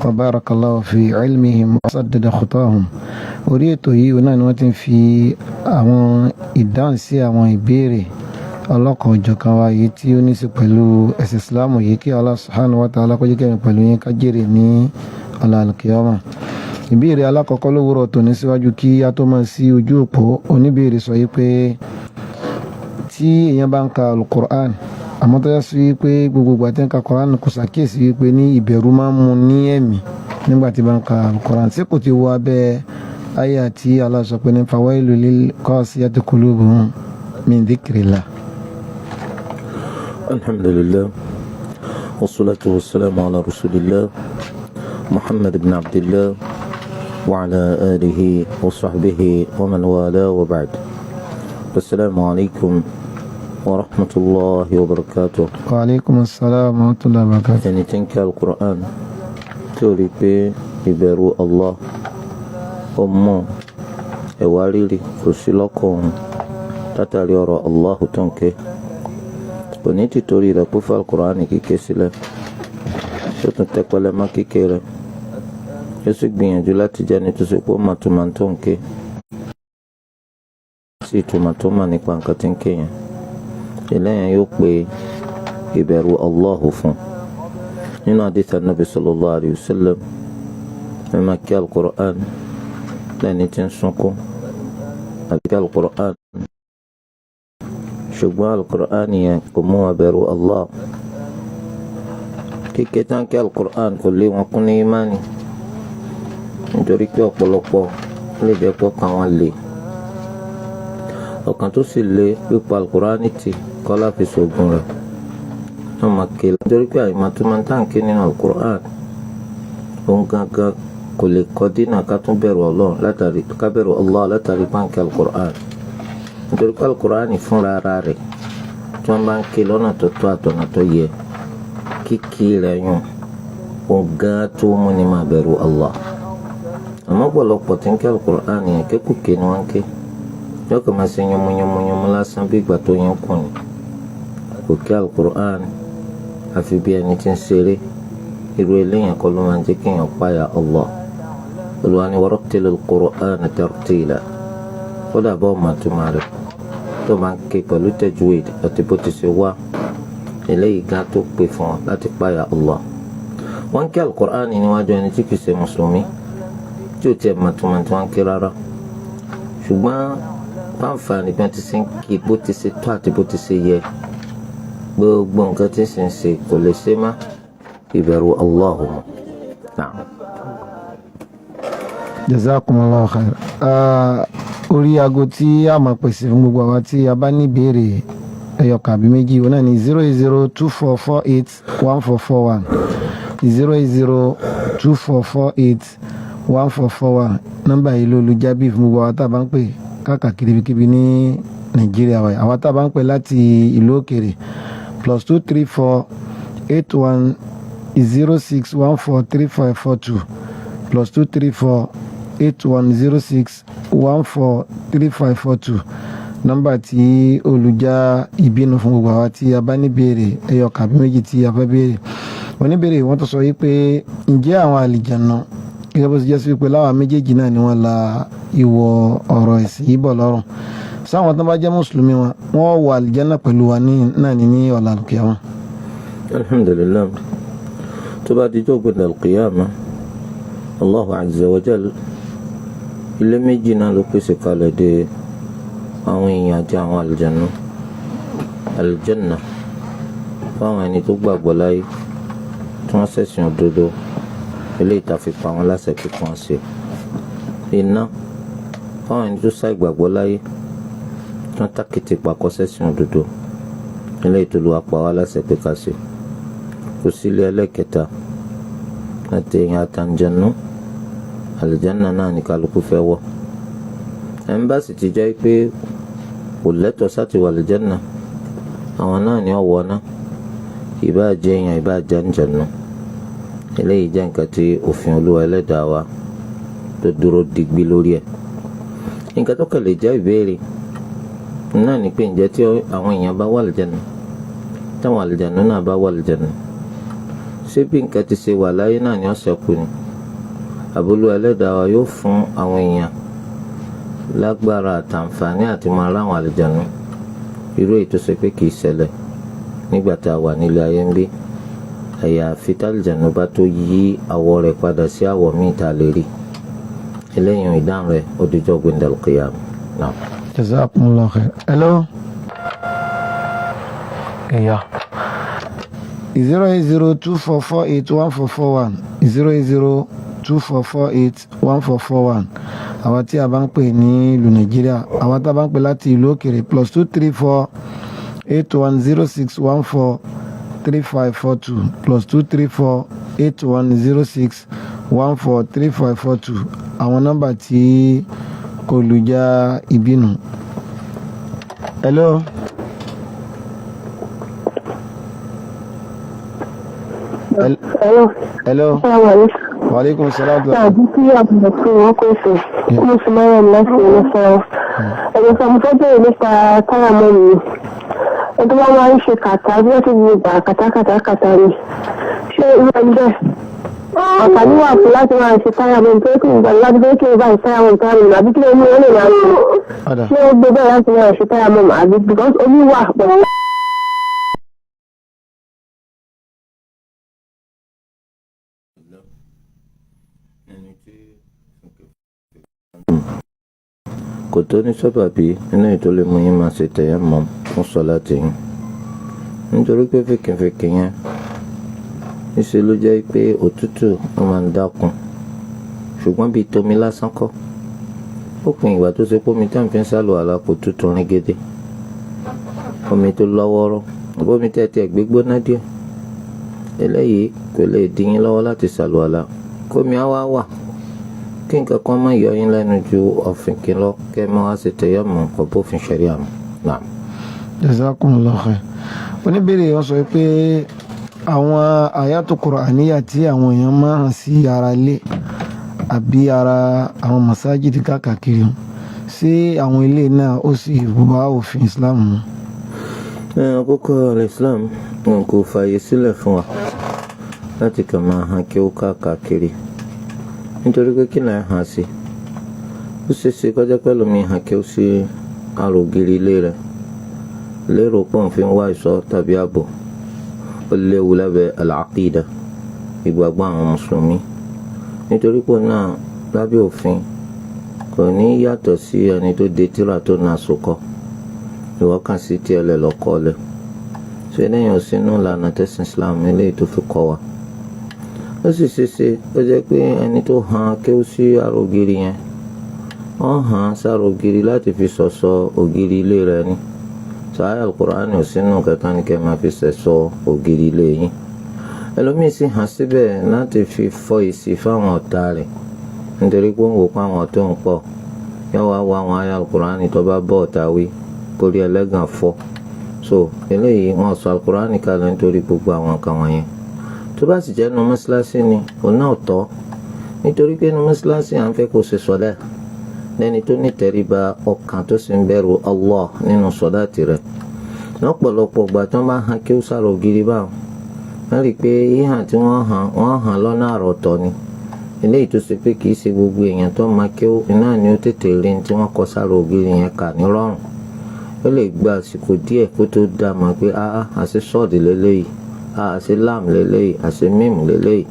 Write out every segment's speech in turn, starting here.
وبارك الله في علمهم وسدد خطاهم. orí ètò yìí náà ni wọ́n ti ń fi àwọn ìdáhùn sí àwọn ìbéèrè ọlọ́kan òjọ̀kan wa yìí tí ó ní sí pẹ̀lú ẹ̀sìn Islam yìí kí Allah subhanahu wa ta'ala kó jẹ́ kẹ́mi pẹ̀lú yín ká jèrè ní ọ̀la al-qiyama. ìbéèrè alákọ̀ọ́kọ́ lówùrọ̀ tòní síwájú kí a tó máa sí ojú òpó oníbéèrè sọ yìí pé tí èèyàn bá ń ka al-Qur'an àmọ́ tó yẹ sí wípé gbogbo ìgbà tí ń ka Qur'an kò ṣàkíyèsí wípé ní ìbẹ̀rù máa ń mú ní ẹ̀mí nígbà tí bá ń ka al-Qur'an tí kò ti wọ abẹ́ àyà tí Allah sọ pé ní fawailu lil qasiyati qulubuhum min dhikrillah. Alhamdulillah wassalatu wassalamu ala rasulillah Muhammad ibn Abdillah wa ala alihi wa sahbihi wa man wala wa ba'd. Assalamu alaikum wa rahmatullahi wa barakatuh. Wa alaikum assalam wa rahmatullahi wa barakatuh. Ẹni tí ń ka al-Qur'an tí ó rí pé ìbẹ̀rù Allah ó mọ̀ ẹ̀wà rírì kò sí lọ́kàn látàrí ọ̀rọ̀ Allah tó ń ké kò ní tìtorí rẹ̀ kó fà al-Qur'an kíké sílẹ̀ tó tún tẹpẹlẹ mọ́ kíké rẹ̀ yóò sì gbìyànjú láti jẹ́ni tó sì pé ó màtúmọ̀ tó ń ké sí ìtumọ̀ tó mọ̀ nípa nǹkan tí ń ké yẹn eléyàn yóò pe ìbẹ̀rù Allah fún. nínú hadith Nabi sallallahu alayhi wa sallam ẹ máa kí al-Qur'an lẹ́ni tí ń sunkún àti kí al-Qur'an ṣùgbọ́n al-Qur'an yẹn kò mú wọn bẹ̀rù Allah. kíké tán kí al-Qur'an kò lé wọn kún ní ìmánì nítorí pé ọ̀pọ̀lọpọ̀ lè jẹ́ pọ̀ kan wọn lè ọ̀kan tó sì lé pípa al-Qur'an ti kọ́lá fi ṣògùn rẹ̀ wọ́n máa ké nítorí pé àyèmá tó máa ń tàǹkì nínú al-Qur'an òun gangan kò lè kọ́ dínà ká tún bẹ̀rù Allah látàrí ká bẹ̀rù Allah látàrí pàǹkì al-Qur'an nítorí pé al-Qur'an fúnra ara rẹ̀ tí wọ́n bá ń ké lọ́nà tó tó àtọ̀nà tó yẹ kíkí rẹ̀ yùn òun gan tó mú ni máa bẹ̀rù Allah. àmọ́ ọ̀pọ̀lọpọ̀ tí ń ké al-Qur'an yẹn kékùké ni wọ́n ń ké yóò kàn máa ṣe yánmúyánmúyánmú lásán bí ìgbà tó yẹn kùn ní kò kí al-Qur'an àfi bí ẹni tí ń ṣeré irú eléyàn kọ́ ló máa ń jẹ́ kí èèyàn páyà Allah. Olúwa ni warattilil Qur'ana tartila kódà bá ọmọ àtúmọ̀ rẹ̀ tó máa ń ké pẹ̀lú tajwid àti bó ti ṣe wá eléyìí gan tó pè fún ọ láti páyà Allah. wọ́n ń kí al-Qur'an níwájú ẹni tí kì í ṣe mùsùlùmí tí ò tiẹ̀ mọ̀túmọ̀ tí wọ́n ń ké rárá ṣùgbọ́n fáǹfààní bí wọ́n ti ṣe ń kí bó ti ṣe tó àti bó ti ṣe yẹ gbogbo nǹkan tí sì ń ṣe kò lè ṣe má ìbẹ̀rù Allahu mọ̀. Jazakumullahu khair. orí aago tí a máa pèsè fún gbogbo àwa tí a bá ní ìbéèrè ẹyọkàn àbí méjì wọn náà ní 08024481441 08024481441 nọ́mbà yìí ló lu jábì fún gbogbo àwa tá a bá ń pè káàkiri kíbi ní Nàìjíríà wáyé àwa tá a bá ń pè láti ìlú òkèèrè +2348106143542 +2348106143542 nọ́mbà tí olùjá ìbínú fún gbogbo àwa tí a bá ní béèrè ẹyọkàn àbí méjì tí a fẹ́ béèrè. oníbèrè wọ́n tó sọ yìí pé ǹjẹ́ àwọn àlìjànnú gẹ́gẹ́ bó ti jẹ́ sí pé láwa méjèèjì náà ni wọ́n la ìwọ ọ̀rọ̀ ẹ̀sìn yìí bọ̀ lọ́rùn sáwọn tó bá jẹ́ mùsùlùmí wọn wọ́n wọ àlìjánná pẹ̀lú wa náà ní ọ̀la al-qiyama. alhamdulillah tó bá di jọ́ gbẹ̀dẹ̀ al-qiyama Allahu azza wa jal ilé méjì náà ló pèsè kalẹ̀ de àwọn èèyàn àti àwọn àlìjànnú. aljanna fáwọn ẹni tó gbàgbọ́ láyé tí wọ́n ṣẹ̀sìn òdodo eléyìí tá fi pa wọn láṣẹ pé kí wọ́n ṣe. iná fáwọn ẹni tó ṣàìgbàgbọ́ láyé tí wọ́n tàkìtì pàkọ́ ṣẹ̀sìn òdodo eléyìí tó lu apá wa láṣẹ pé ká ṣe. kò sílé ẹlẹ́kẹta àti èèyàn àtàǹjẹ̀nú àlìjánná náà ní kálukú fẹ́ wọ̀. ẹ̀ńbàsì ti jẹ́ pé kò lẹ́tọ̀ọ́ sáti wà àlìjánná àwọn náà ní ọ̀wọ́ náà ìbá jẹ́ èèyàn ìbá jẹ́ àǹjẹ̀nú. eléyìí jẹ́ nǹkan tí òfin Olúwa ẹlẹ́dàá wa tó dúró digbí lórí ẹ̀. nǹkan tó kàn lè jẹ́ ìbéèrè náà ni pé ǹjẹ́ tí àwọn èèyàn bá wà àlìjánná táwọn àlìjánná náà bá wà àlìjánná ṣé bí nǹkan ti ṣe wà láyé náà ni ó ṣẹ́kù ni àbúlú ẹlẹ́dàá wa yóò fún àwọn èèyàn lágbára àtàǹfààní àti máa ráwọn àlùjànnú irú èyí tó ṣe pé kì í ṣẹlẹ̀ nígbà tá a wà nílé ayé ń gbé àyàfi tálùjànnú bá tó yí àwọ̀ rẹ̀ padà sí àwọ̀ míì tá a lè rí eléyìí ìdáhùn rẹ̀ ó dijọ́ gbẹ̀ndẹ̀ al-qiyam náà. Jazakumullahu khair. Hello. Yeah. 08024481441 08024481441 àwa tí a bá ń pè ní ìlú Nàìjíríà àwa tá a bá ń pè láti ìlú òkèrè +23481435542 +2348106143542 àwọn nọ́mbà tí olùjà ìbínú. Hello. Hello. Wa alaikum salam. Tàbí kí àbùdá tí wọ́n kò ṣe mo sì máa rẹ̀ láti ẹ̀rọ sọ̀rọ̀. Ẹ̀rọ sọ̀rọ̀ mo fẹ́ bẹ̀rẹ̀ nípa táyàmọ́ mi. Ẹni tó bá máa ń ṣe kàtà bí wọ́n ti di ìgbà kàtàkàtà ni. Ṣé irú ẹni bẹ́ẹ̀? Àǹfààní wà fún láti máa ṣe táyàmọ́ mi tó kí n gbà láti bẹ́ẹ̀ kí n bá ìtáyàmọ́ mi táyàmọ́ mi àbí kí ló ní wọ́n lè máa ṣe. Ṣé ó gbé bẹ́ẹ̀ láti máa ṣe táyàmọ́ mi àbí because omi wà pẹ̀lú. kò tó ní sábàbí nínú ètò lè mú yín máa ṣe tayammum fún sọláàtì yín nítorí pé fèkìfèkì yẹn níṣẹ́ ló jẹ́ pé òtútù ó máa ń dákun ṣùgbọ́n bíi tomi lásán kọ́ ó pin ìgbà tó ṣe pé omi tá à ń fi ń ṣàlùwàlá kò tútù rin gédé omi tó lọ́wọ́rọ́ omi tẹ́tẹ́ gbígbóná díẹ̀ eléyìí kò lè dí yín lọ́wọ́ láti ṣàlùwàlá kómi á wá wà kí nǹkan kan máa yọ yín lẹ́nu ju ọ̀fìn kí lọ kẹ́ ẹ máa wá sí tayammum kọ́ bófin ṣẹ̀ríà mu náà. Jazakumullahu khair. Oníbèrè wọn sọ pé àwọn àyátò Kùránìyà tí àwọn èèyàn máa hàn sí ara ilé àbí ara àwọn masajidi káàkiri sí àwọn ilé náà ó sì bá òfin Islam mu. Àkókò Islam wọn kò fààyè sílẹ̀ fún wa láti kàn máa hàn kí ó káàkiri nítorí pé kí náà hàn sí ó ṣeéṣe kọjá pẹ̀lú mi hàn kí ó sí àrògiri ilé rẹ̀ lérò pọ̀ ń fi wá ìṣọ́ tàbí ààbò ó léwu lábẹ́ al-aqida ìgbàgbọ́ àwọn mùsùlùmí nítorí pé náà lábẹ́ òfin kò ní yàtọ̀ sí ẹni tó de tírà tó na sòkọ ìwọ kàn sí tí ẹlẹ́ lọ́kọ́ lẹ̀ ṣe lẹ́yìn òsínú ìlànà tẹ̀sìn Islam eléyìí tó fi kọ́ wa ó sì ṣeéṣe ó jẹ́ pé ẹni tó hàn kí ó sí àrògiri yẹn wọ́n hàn sárògiri láti fi ṣọ̀ṣọ́ ògiri ilé rẹ̀ ni sàáyà Al-Qur'ani ò sínú kankan ní kẹ́ máa fi ṣẹ̀ṣọ́ ògiri ilé yín ẹlòmíín sì hàn síbẹ̀ láti fi fọ́ ìsì fáwọn ọ̀tá rẹ̀ nítorí pé ó ń wò pé àwọn tó ń pọ̀ yóò wá wá àwọn àyà Al-Qur'ani tó bá bọ́ ọ̀tá wí kórí ẹlẹ́gàn fọ́ so eléyìí wọ́n sọ Al-Qur'ani kalẹ̀ nítorí gbogbo àwọn nǹkan wọ̀nyẹn tó bá sì jẹ́ nu mọ́ṣáláṣí ni òun náà tọ́ nítorí pé nu mọ́ṣáláṣí à ń fẹ́ kó ṣe sọ́lá lẹ́ni tó ní tẹríba ọkàn tó sì ń bẹ̀rù Allah nínú sọ́lá tirẹ̀ lọ́pọ̀lọpọ̀ ìgbà tó máa hàn kí ó sàrò ògiri báwọn wọ́n rí i pé híhàn tí wọ́n hàn lọ́nà àròtọ̀ ni eléyìí tó ṣe pé kì í ṣe gbogbo èèyàn tó máa kí ó iná ni ó tètè rí tí wọ́n kọ sàrò ògiri yẹn kà ní rọrùn ó lè gba àsìkò díẹ̀ kó tó dá mọ̀ pé àṣẹ sọ́ọ̀dì lélẹ́yìí àṣẹ lam lélẹ́yìí àṣẹ mímu lélẹ́yìí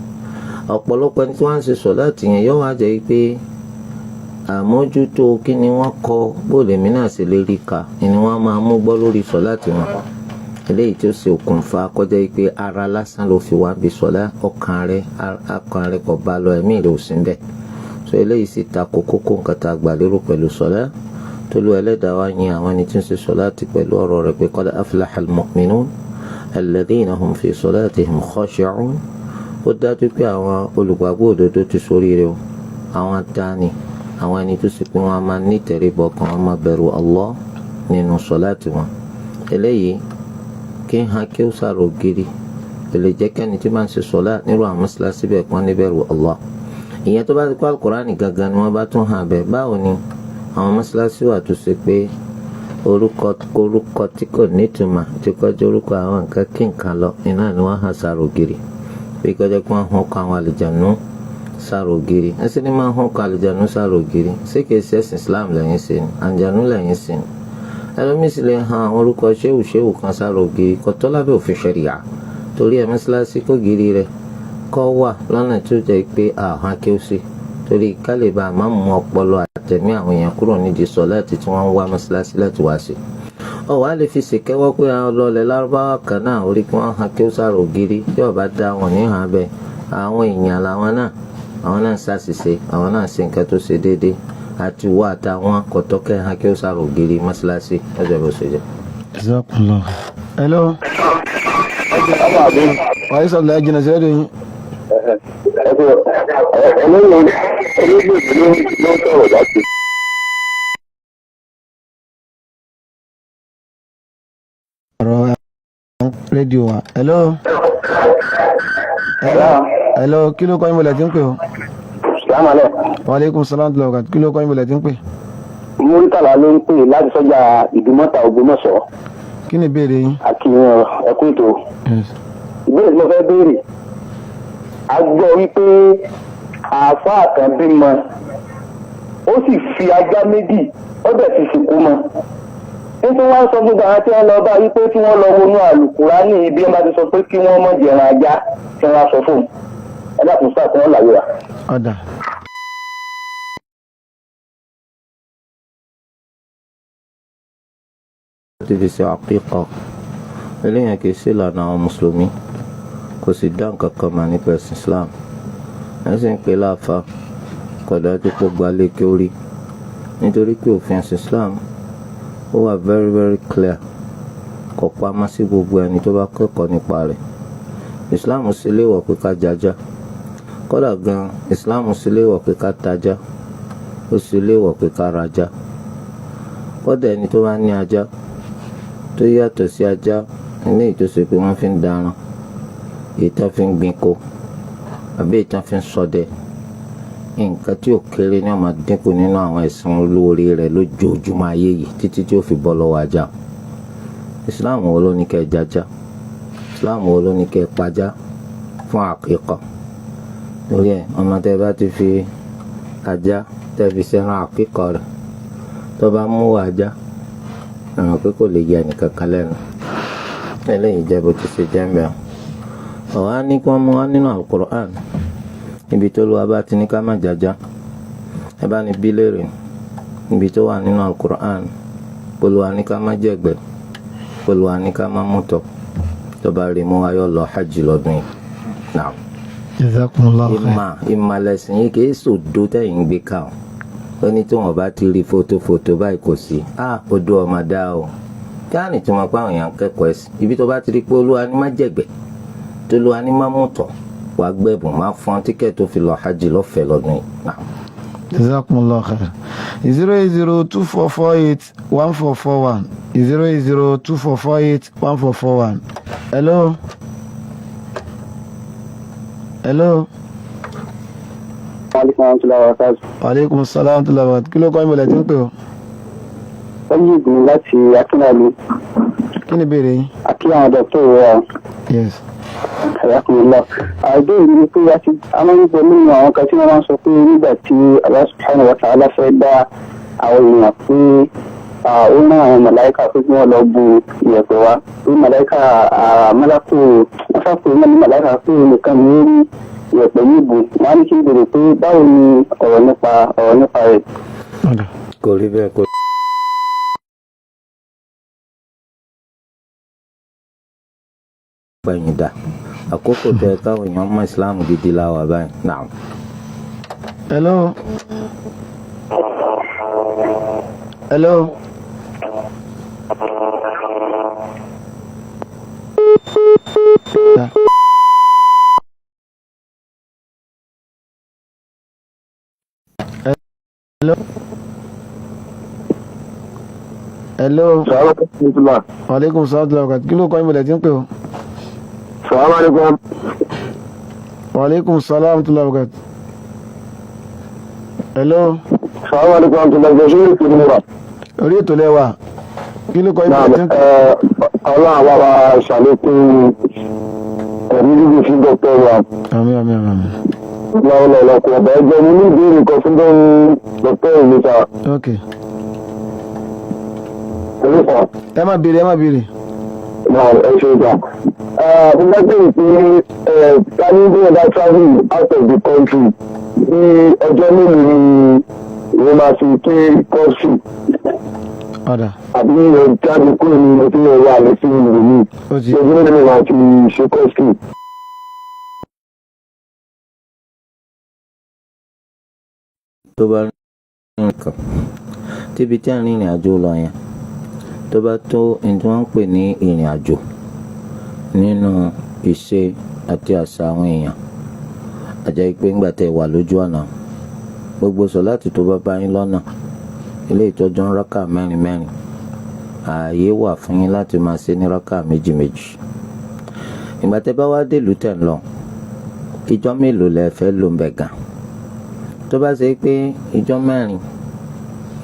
ọ̀pọ̀lọpọ̀ ẹni tí wọ́n ń ṣe sọ̀láàtì yẹn yóò wá jẹ́ pé àmójútó kí ni wọ́n kọ bóòlèmí náà sì lè rí ka ni wọ́n máa mú gbọ́ lórí sọ̀láàtì wọn eléyìí tó ṣe òkùnfà kọjá pé ara lásán ló fi wá bí sọ̀lá ọkàn rẹ̀ kò bá lọ ẹ̀mí rẹ̀ ò sí bẹ́ẹ̀ so eléyìí sì ta kókó nǹkan tá a gbà lérò pẹ̀lú sọ̀lá tó lu ẹlẹ́dàá wá yin àwọn ẹni tí ń ṣe sọ̀láàtì pẹ̀lú ọ̀rọ̀ rẹ̀ pé qad aflaha al-mu'minun alladhina hum fi salatihim khashi'un ó dájú pé àwọn olùgbàgbọ́ òdodo ti ṣoríire o àwọn dání àwọn ẹni tó sì pé wọn máa ní ìtẹríba ọkàn wọn máa bẹ̀rù Allah nínú sọláàtì wọn eléyìí kí n hàn kí ó sàrò ògiri èlè jẹ́ kẹ́ni tí máa ń ṣe sọlá nírú àwọn mọ́ṣáláṣí bẹ́ẹ̀ pọ́n ní bẹ̀rù Allah ìyẹn tó bá ti kọ́ Al-Qur'ani gangan ni wọ́n bá tún hàn bẹ́ẹ̀ báwo ni àwọn mọ́ṣáláṣí wà tó ṣe pé orúkọ tí kò nítumọ̀ tí kọjú orúkọ àwọn nǹkan kí nǹkan lọ iná ni wọ́n hàn sàrò ògiri bí kọjá pé wọ́n hàn kọ́ àwọn àlìjànú sára ògiri ẹsẹ̀ ni máa hàn kọ́ àlìjànú sára ògiri ṣé kìí ṣe ẹ̀sìn Islam lẹ́yìn sí ni àlìjànú lẹ́yìn sí ni ẹlòmíì sì lè hàn àwọn orúkọ ṣéwù kan sára ògiri kò tọ́ lábẹ́ òfin ṣẹ̀ríà torí ẹ̀ mọ́ṣáláṣí kó gírí rẹ̀ kọ́ wà lọ́nà tó jẹ́ pé àhán kí ó sí torí kálíbà máa mú ọpọlọ àtẹ̀mí àwọn èèyàn kúrò nídìí sọ̀láàtì tí wọ́n ń wá mọ́ṣáláṣí láti wá sí. ọ̀wá lè fi ṣèkẹ́wọ́ pé àwọn ọlọ́ọ̀lẹ̀ lárúbáwá kan náà orí kí wọ́n hàn kí ó sára ògiri tí ọba dá wọn ní hàn bẹ́ẹ̀ àwọn èèyàn làwọn náà àwọn náà ń ṣàṣìṣe àwọn náà ṣe nǹkan tó ṣe déédéé àti wọ àtàwọn kọ̀tọ́kẹ́ hàn kí ó sára ògiri mọ́ṣáláṣí ọjọ́ bó ṣe jẹ́. hello. wàá sọ̀rọ̀ ẹ̀ jìnnà sílẹ̀ dùn yín. ọ̀rọ̀ rédíò wa. hello. hello kí ló kọ́ yín bọ̀lẹ̀ tí ń pè o. sàlámàlẹ̀. wàlẹ́kùn sàlámù tó lọ́kàn kí ló kọ́ yín bọ̀lẹ̀ tí ń pè. Múrítàlá ló ń pè láti sọ́jà Ìdúmọ̀tà Ògbómọ̀ṣọ́. kí ni ìbéèrè yín. àti ẹkú ètò. ìbéèrè tí mo fẹ́ béèrè. a gbọ́ wípé àáfàá kan bímọ ó sì fi ajá méjì ó dẹ̀ ti sìnkú mọ́. nítorí wọ́n sọ gbogbo àwọn tí wọ́n lọ bá wípé tí wọ́n lọ wọnú àlùkùránì ibi wọ́n bá ti sọ pé kí wọ́n mọ̀ jẹ̀ràn ajá tí wọ́n sọ fún un. ẹ dákun sáà tí wọ́n làwé wa. ọ̀dà. ti fi ṣe àkíkà eléyàn kì í ṣe ìlànà àwọn mùsùlùmí kò sì dá nǹkan kan mà nípa ẹ̀sìn Islam ẹ̀ sì ń pè láàfa kódà tó pọ̀ gbalẹ̀ kí ó rí nítorí pé òfin ẹ̀sìn Islam ó wà very very clear kò pamọ́ sí gbogbo ẹni tó bá kẹ́kọ̀ọ́ nípa rẹ̀. Islam sì léèwọ̀ pé ká jajá kódà gan Islam sì léèwọ̀ pé ká tajá ó sì léèwọ̀ pé ká rajá kódà ẹni tó bá ní ajá tó yàtọ̀ sí ajá ilé ìtòsí pé wọ́n fi ń daran èyí tán fi ń gbin ko àbí èyí tán fi ń ṣọdẹ nǹkan tí ò kéré ní ọmọ dínkù nínú àwọn ẹ̀sìn olóore rẹ̀ lójoojúmọ́ ayé yìí títí tí ó fi bọ́ lọ́wọ́ ajá. Islam wo ló ní kẹ́ jajá Islam wo ló ní kẹ́ pajá fún àkíkà lórí ẹ̀ ọmọ tẹ́ bá ti fi ajá tẹ́ fi ṣẹran àkíkà rẹ̀ tó bá mú ajá àwọn pé kò lè yẹ ẹnìkan kan lẹ́nu eléyìí jẹ́ bó ti ṣe jẹ́ mẹ́rin. ọ̀wá ní kí wọ́n mú wá nínú Al-Qur'an níbi tó lọ́wọ́ bá ti ní ká má jajá ẹ bá ní bí léèrè níbi tó wà nínú Al-Qur'an polówó ní ká má jẹ̀gbẹ́ polówó ní ká má mutọ̀ tó bá rí mú ayọ̀ lọ hajj lọ́dún yìí. náà ìmọ̀ lẹ́sìn yìí kì í sòdó tẹ̀yìn gbé ká o ó ní tí wọn bá ti rí fótófótó báyìí kò sí odò ọmọ dá o káàní tí wọn pa àwọn èèyàn kẹ́kọ̀ọ́ ẹ̀sìn ibi tó bá ti rí pé olúwa ní má jẹ̀gbẹ́ tó olúwa ní má mutọ̀ wàá gbẹ̀bùn má fún tíkẹ́ẹ̀tì tó fi lọ hajj lọ́fẹ̀ẹ́ lọ́dún yìí. jazakumullahu khair. 08024481441 08024481441. hello. Aleykum salaam tó lọ́wọ́ kí ló kọ́ ìmọ̀lẹ̀ tí ń pè ọ́. wọ́n yí ìgbìmọ̀ láti akínàlú. kí ni ìbéèrè yín. àkí àwọn dọ́kítọ̀ wa. yes. Alhamdulillah. àìdéèrè ni pé a máa ń gbọ́ nínú àwọn kan tí wọ́n máa ń sọ pé nígbà tí Allah subhanahu wa ta'ala fẹ́ dá àwọn èèyàn pé ó ná àwọn màláíkà pé kí wọ́n lọ bu ìyẹ̀pẹ̀ wa pé màláíkà mọ́lákò wọ́n sápò ní màláíkà pé nìkan ní ó rí ìyẹ̀pẹ̀ yìí bù wọ́n á ní kí n bèrè pé báwo ni ọ̀rọ̀ nípa rẹ̀. kò rí bẹ́ẹ̀ kò gbẹ̀yìn dà àkókò tó ẹ káwọn èèyàn mọ ìsìláàmù gidi láwà báyìí náà. hello. hello. Aleykum salaam kí ló kọ́ ìmọ̀lẹ̀ tí ń pè ọ́. Aleykum salaam tó lọ́wọ́ gàt. hello. orí ètò lẹ́wà kí ló kọ́ ìmọ̀lẹ̀ tí ń pè ọ́. ọlọ́run àwa wa ṣàlékún ẹ̀rí líbi fún dọ́kítọ̀ wa. àmín. lọ́wọ́lọ́wọ́ ọ̀bẹ ẹgbẹ́ mi ní ìbéèrè kan fún dọ́kítọ̀ ìlú ta. ok. ẹ má béèrè. ẹ ṣe ìgbà. mo bá bẹ̀rẹ̀ pé tani bí wọ́n bá travel out of the country ní ọjọ́ mélòó ni wọ́n máa fi kí kọ́ọ̀sì. ọ̀dà. àbí jáde kúrò ní ọtí ẹ̀rọ àlẹ́ sí ìlú mi. ṣé ọjọ́ mélòó ni wọ́n fi ṣe kọ́ọ̀sì. tó bá rìn kan tíbi tí à ń rìnrìn àjò lọ yẹn tó bá tó ẹni tí wọ́n ń pè ní ìrìn àjò nínú ìṣe àti àṣà àwọn èèyàn àjẹ́ pé ńgbà tẹ́ wà lójú ọ̀nà gbogbo sọ̀láàtì tó bá bá yín lọ́nà ilé ìtọ́jú ń rákà mẹ́rin ààyè wà fún yín láti máa ṣe ní rákà méjì ìgbà tẹ́ bá wá dèlú tẹ̀ ń lọ ìjọ́ mélòó lẹ fẹ́ lò ń bẹ̀ gan tó bá ṣe pé ìjọ́ mẹ́rin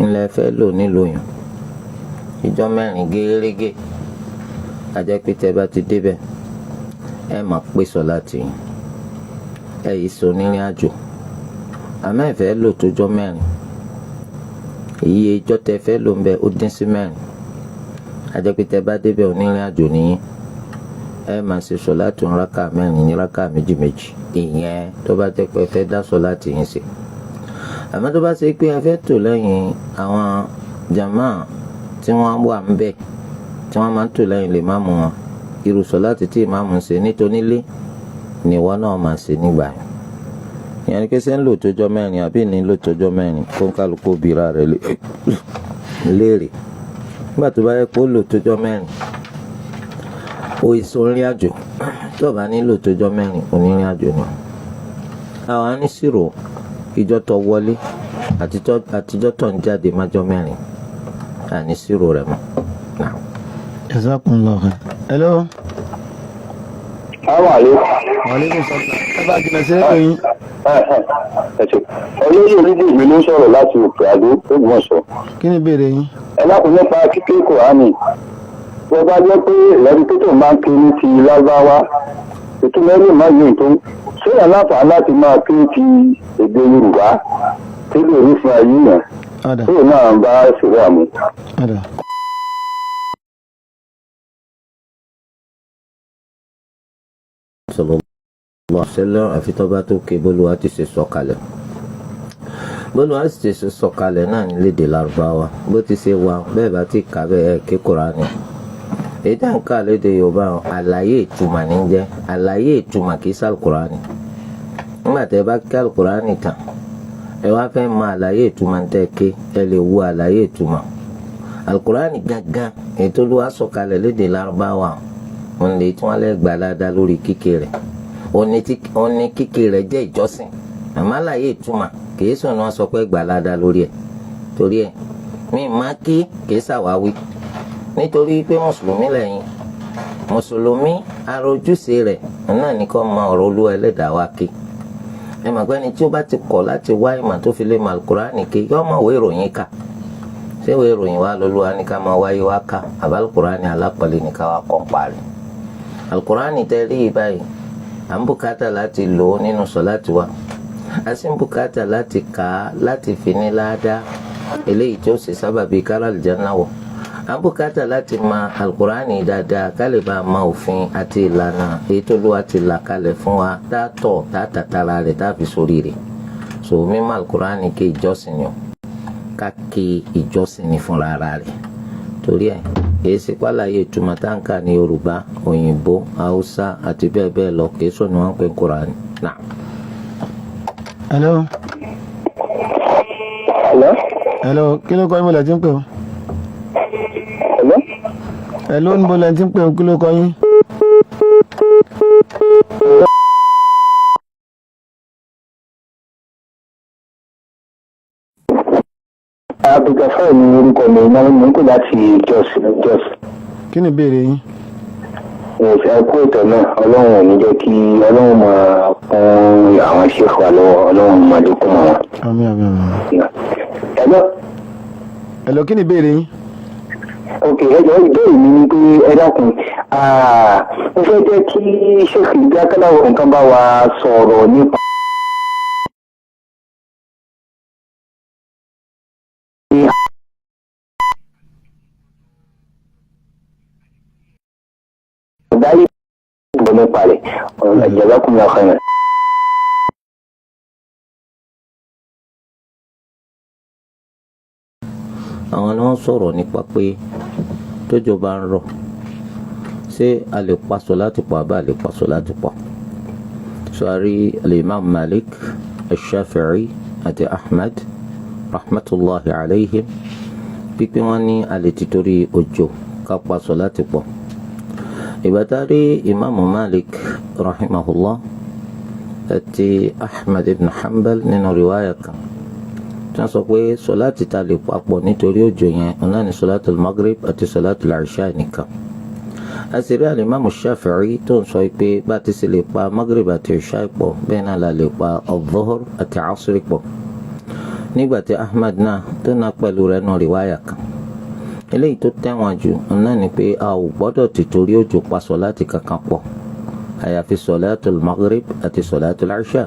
ńlẹ fẹ́ lò nílùú yàn ìjọ́ mẹ́rin gẹ́gẹ́ àjẹ́ pé tẹ́ bá ti débẹ̀ ẹ máa pé sọ̀láàtì yín ẹ yìí sọ nírìn àjò àmọ́ ẹ fẹ́ lò tójọ́ mẹ́rin èyí ìjọ́ tẹ́ fẹ́ lò ń bẹ ó dín sí mẹ́rin àjẹ́ pé tẹ́ bá débẹ̀ onírìn àjò nìyí ẹ máa ṣe sọ̀láàtì ń rákà mẹ́rin ní rákà méjì ìyẹn tó bá jẹ́ pé ẹ fẹ́ dá sọ̀láàtì yín sí àmọ́ tó bá ṣe pé ẹ fẹ́ tò lẹ́yìn àwọn jàmáà tí wọ́n wà ń bẹ̀ tí wọ́n máa ń tò lẹ́yìn lè má mú wọn irú sọ̀láàtì tí ìmáàmù ń ṣe nítonílé ni ìwọ náà máa ṣe nígbà yẹn ìyẹn ni pé ṣé ń lò tójọ́ mẹ́rin àbí ní lò tójọ́ mẹ́rin kó ń kálukú bíra rẹ̀ léèrè nígbà tó bá yẹ kó lò tójọ́ mẹ́rin ó ìsọ̀rìn àjò tó bá nílò tójọ́ mẹ́rin onírìn àjò ni àwọn aníṣirò ìjọ tó wọlé àtijọ́ tó ń jáde májọ́ mẹ́rin àníṣirò rẹ̀ mọ́. jazakumullahu khair. hello. wàlẹ́kùn sọ́kà ẹ bá jìnnà sí ẹ̀rọ yín. olóyè olùdí mi ló ń sọ̀rọ̀ láti òkè àdó Ògbómọ̀ṣọ́. kí ni ìbéèrè yín. ẹ dákun nípa kíké Kùránì tó bá jẹ́ pé ìlẹ́rìí tó máa ń kiri ti lágbáwá ìtumọ̀ ẹni máa yẹ tó ṣéyàn láǹfààní láti máa kiri ti èdè Yorùbá tí lè rí fún ayé yẹn tó náà ń bá ìṣòro àmú. sọlọ àfi tó bá tó ké bólúwa ti ṣe sọ̀kalẹ̀ bólúwa ti ṣe sọ̀kalẹ̀ náà ní lédè Lárúbáwá bó ti ṣe wà bẹ́ẹ̀ bá ti kà bẹ́ẹ̀ ké Kùránì èyí tá n kà lédè Yorùbá àlàyé ìtumọ̀ ní jẹ́ àlàyé ìtumọ̀ kì í sá Kùránì nígbà tẹ́ bá ké Kùránì tán ẹ wá fẹ́ mọ àlàyé ìtumọ̀ ń tẹ́ ké ẹ lè wo àlàyé ìtumọ̀ Al-Kùránì gangan èyí tó ló wá sọ̀kalẹ̀ lédè Lárúbáwá òun lè tí wọ́n lè gbà ládàá lórí kíké rẹ̀ òun ní kíké rẹ̀ jẹ́ ìjọsìn àmọ́ àlàyé ìtumọ̀ kìí sùn náà sọ pé gbà ládàá lórí ẹ̀ torí ẹ̀ mi máa kí kìí ṣàwáwí nítorí pé mùsùlùmí lẹ́yìn mùsùlùmí ara ojúṣe rẹ̀ náà ní kó mọ ọ̀rọ̀ Olúwa Ẹlẹ́dàá wa ké ẹ mọ̀ pé ẹni tí ó bá ti kọ̀ láti wá ìmọ̀ tó fi lè mọ Al-Kùránì ké yọ ọmọ ìwé ìròyìn kà ṣé ìwé ìròyìn wa lọ́lọ́wọ́ ní ká máa wáyé wá kà àbá Al-Kùránì alápọ̀lẹ́ ní ká wá kọ́ parí Al-Kùránì tẹ́ rí báyìí à ń bùkátà láti lò ó nínú sọ̀láàtì wa a sì ń bùkátà láti kà á láti fi ní ládàá eléyìí tó ṣe sábàbí kára àlùjánnà wọ̀ à ń bùkátà láti mọ Al-Kùránì dáadáa ká lè bá a mọ òfin àti ìlànà èyí tó lówà ti là kalẹ̀ fún wa dátọ̀ dátàtàrà rẹ̀ táfi sórí rẹ̀ so mímọ̀ Al-Kùránì ké ìjọsìn ni ká ké ìjọsìn ni fúnra ara rẹ̀ torí ẹ̀ kìí ṣe pàlàyé ìtumọ̀ táǹkà ní Yorùbá òyìnbó Haúsá àti bẹ́ẹ̀ bẹ́ẹ̀ lọ kìí sọ ni wọ́n ń pè Kùránì náà. hello. hello kí ló kọ́ yín mo lẹ̀ tí ń pè ọ́. hello níbo lẹ̀ tí ń pè ọ́ kí ló kọ́ yín. Abdulgafar ni orúkọ mi máa ń kó láti Jos. kí ni ìbéèrè yín. ẹ kú ètò náà Ọlọ́run ò ní jẹ́ kí Ọlọ́run máa fún àwọn ṣèkọ wa lọ́wọ́ Ọlọ́run máa lékún wọn. àmín. Hello. hello kí ni ìbéèrè yín. ok ẹjọ́ ìbéèrè mi ni pé ẹ dákun mo fẹ́ jẹ́ kí ṣèkì dákẹ́láwọ̀ nǹkan bá wa sọ̀rọ̀ nípa ìdáyé ìbọn nípa rẹ̀ ọ̀rọ̀ ìjọba kúnlẹ̀ ọ̀kan yẹn. àwọn ni wọ́n sọ̀rọ̀ nípa pé tójò bá ń rọ̀ ṣé a lè pa sọ̀láàtì pọ̀ àbá a lè pa sọ̀láàtì pọ̀. sọ́rí al-Imam Malik al-Shafi'i àti Ahmad rahmatulahi alayhim pípé wọ́n ní a lè ti torí òjò ká pa sọ̀láàtì pọ̀. ìbátá rí Imam Malik rahimahullah àti Ahmad ibn Hanbal nínú riwaya kan tí wọ́n sọ pé sọ̀láàtì ta lè papọ̀ nítorí òjò yẹn ọ̀nà ní sọ̀láàtì al-Maghrib àti sọ̀láàtì al-Isha nìkan. a sì rí al-Imam Shafi'i tó ń sọ pé bá ti sì lè pa Maghrib àti Isha pọ̀ bẹ́ẹ̀ náà la lè pa al-Dhuhr àti Asr pọ̀. nígbà tí Ahmad náà tó náà pẹ̀lú rẹ̀ nù riwaya kan. eléyìí tó tẹ̀wọ̀n jù ọ̀nà ni pé a ò gbọ́dọ̀ ti torí òjò pa sọ̀láàtì kankan pọ̀ àyàfi sọ̀láàtì al-Maghrib àti sọ̀láàtì al-Isha.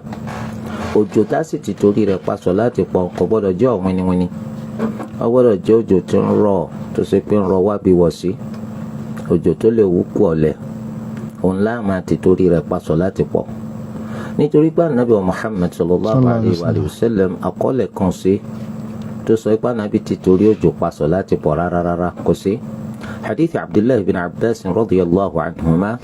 òjò tá sì ti torí rẹ̀ pa sọ̀láàtì pọ̀ kò gbọ́dọ̀ jẹ́ ọ̀wìnìwìnì ó gbọ́dọ̀ jẹ́ òjò tí ń rọ̀ tó ṣe pé ń rọ̀ wá bí wọ̀ sí òjò tó lè wú kú ọ̀lẹ̀ òun láàmà ti torí rẹ̀ pa sọ̀láàtì pọ̀. nítorí pé ànábì Muhammad sallallahu alayhi wa sallam àkọọ́lẹ̀ kan sí tó sọ pé ànábì ti torí òjò pa sọ̀láàtì pọ̀ rárá kò sí. hadith Abdullahi bin Abbas radiyallahu anhuma